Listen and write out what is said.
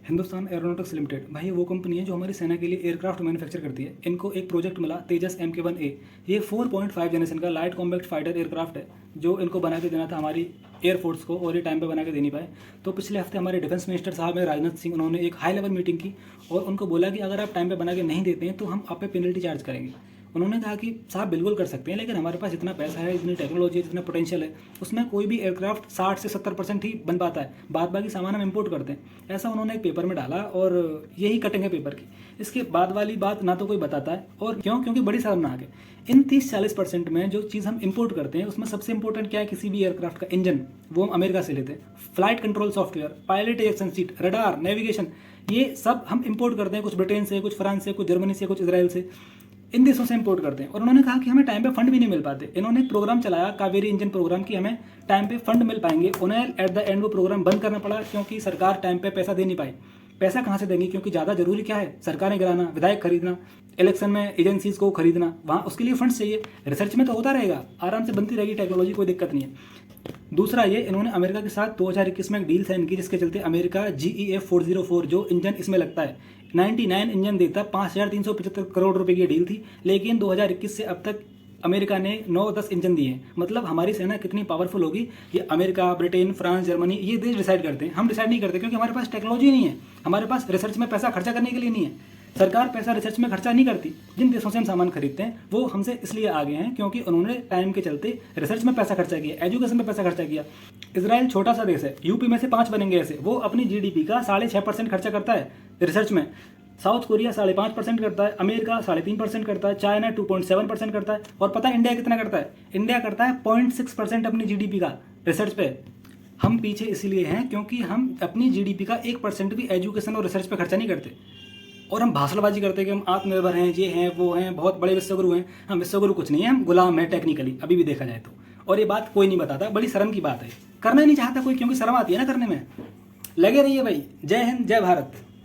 Hindustan aeronautics limited भाई वो company है जो हमारी सेना के लिए एयरक्राफ्ट मैन्युफैक्चर करती है। इनको एक प्रोजेक्ट मिला तेजस MK1A। ये 4.5 जनरेशन का लाइट कॉम्पैक्ट फाइटर एयरक्राफ्ट है जो इनको बना के देना था हमारी एयरफोर्स को, और ये टाइम पे बना के दे नहीं पाए। तो पिछले हफ्ते हमारे डिफेंस मिनिस्टर साहब हैं राजनाथ सिंह, उन्होंने एक हाई लेवल मीटिंग की और उनको बोला कि अगर आप टाइम पे बना के नहीं देते हैं तो हम आप पे पेनल्टी चार्ज करेंगे। उन्होंने कहा कि साहब बिल्कुल कर सकते हैं, लेकिन हमारे पास इतना पैसा है, इतनी टेक्नोलॉजी है, इतना पोटेंशियल है, उसमें कोई भी एयरक्राफ्ट 60 से 70% ही बन पाता है, बाद बाकी सामान हम इंपोर्ट करते हैं। ऐसा उन्होंने एक पेपर में डाला और यही कटिंग है पेपर की। इसके बाद वाली बात ना तो कोई बताता है, और क्योंकि बड़ी शर्मनाक है। इन 30-40% में जो चीज़ हम इंपोर्ट करते हैं उसमें सबसे इंपॉर्टेंट क्या है, किसी भी एयरक्राफ्ट का इंजन, वो हम अमेरिका से लेते हैं। Flight control software, pilot ejection seat, radar, navigation, ये सब हम इंपोर्ट करते हैं, कुछ ब्रिटेन से, कुछ फ्रांस से, कुछ जर्मनी से, कुछ इसराइल से, इन देशों से इंपोर्ट करते हैं। और उन्होंने कहा कि हमें टाइम पे फंड भी नहीं मिल पाते। इन्होंने एक प्रोग्राम चलाया, कावेरी इंजन प्रोग्राम, की हमें टाइम पे फंड मिल पाएंगे। उन्हें एट द एंड वो प्रोग्राम बंद करना पड़ा क्योंकि सरकार टाइम पे पैसा दे नहीं पाई। पैसा कहाँ से देंगी, क्योंकि ज़्यादा जरूरी क्या है, सरकारें गिराना, विधायक खरीदना, इलेक्शन में एजेंसीज को खरीदना, वहाँ उसके लिए फंड्स चाहिए। रिसर्च में तो होता रहेगा, आराम से बनती रहेगी टेक्नोलॉजी, कोई दिक्कत नहीं है। दूसरा ये, इन्होंने अमेरिका के साथ 2021 में एक डील साइन की जिसके चलते अमेरिका GEF 404 जो इंजन इसमें लगता है 99 इंजन देता है, 5,375 करोड़ रुपए की डील थी। लेकिन 2021 से अब तक अमेरिका ने 9-10 इंजन दिए हैं। मतलब हमारी सेना कितनी पावरफुल होगी ये अमेरिका, ब्रिटेन, फ्रांस, जर्मनी, ये देश डिसाइड करते हैं। हम डिसाइड नहीं करते क्योंकि हमारे पास टेक्नोलॉजी नहीं है, हमारे पास रिसर्च में पैसा खर्चा करने के लिए नहीं है। सरकार पैसा रिसर्च में खर्चा नहीं करती। जिन देशों से हम सामान खरीदते हैं वो हमसे इसलिए आगे हैं क्योंकि उन्होंने टाइम के चलते रिसर्च में पैसा खर्चा किया, एजुकेशन में पैसा खर्चा किया। इसराइल छोटा सा देश है, यूपी में से 5 बनेंगे ऐसे, वो अपनी GDP का 6.5% खर्चा करता है रिसर्च में। साउथ कोरिया 5.5% करता है, अमेरिका 3.5% करता है, चाइना 2.7% करता है। और पता है इंडिया कितना करता है? इंडिया करता है 0.6% अपनी GDP का रिसर्च पे। हम पीछे इसलिए हैं क्योंकि हम अपनी GDP का 1% भी एजुकेशन और रिसर्च पे खर्चा नहीं करते। और हम भाषणबाजी करते हैं कि हम आत्मनिर्भर हैं, ये हैं, वो हैं, बहुत बड़े विश्वगुरु हैं। हम विश्वगुरु कुछ नहीं है, हम गुलाम हैं टेक्निकली, अभी भी देखा जाए तो। और ये बात कोई नहीं बताता, बड़ी शर्म की बात है। करना ही नहीं चाहता कोई, क्योंकि शर्म आती है ना करने में। लगे रहिए भाई। जय हिंद, जय भारत।